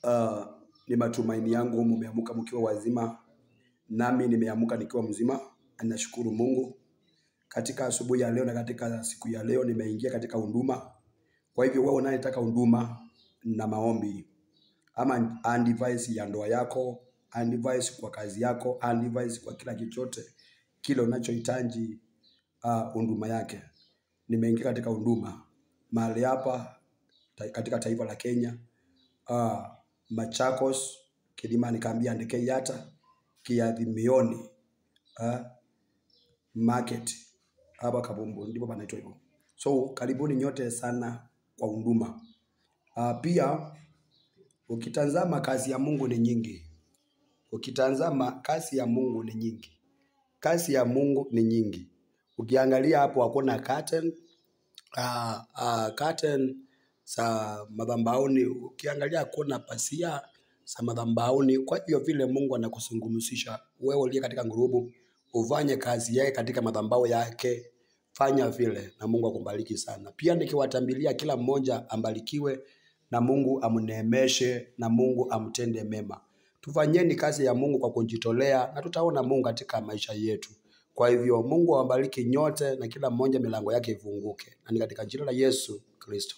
Uh, ni matumaini yangu mmeamka mkiwa wazima, nami nimeamka nikiwa mzima. Ninashukuru Mungu katika asubuhi ya leo na katika siku ya leo nimeingia katika huduma. Kwa hivyo wewe unayetaka huduma na maombi ama advice ya ndoa yako, advice kwa kazi yako, advice kwa kila kichote kile unachohitaji huduma yake, nimeingia katika huduma mahali hapa katika taifa la Kenya, Machakos, Kilimani, Kiambu, Kenyatta, Kiadhimioni market hapa Kabumbu ndipo panaitwa hivyo. So karibuni nyote sana kwa huduma. Pia ukitazama kazi ya Mungu ni nyingi. Kazi ya Mungu ni nyingi. Ukiangalia hapo hakuna curtain za madhabahuni, ukiangalia hakuna pasia za madhabahuni. Kwa hivyo vile Mungu anakuzungumzisha wewe uliye katika ngurubu, ufanye kazi yake katika madhabahu yake, fanya vile na Mungu akubariki sana. Pia nikiwatambilia kila mmoja ambarikiwe na Mungu amneemeshe na Mungu amtende mema. Tufanyeni kazi ya Mungu kwa kujitolea na tutaona Mungu katika maisha yetu. Kwa hivyo Mungu awabariki nyote na kila mmoja milango yake ifunguke. Na ni katika jina la Yesu Kristo.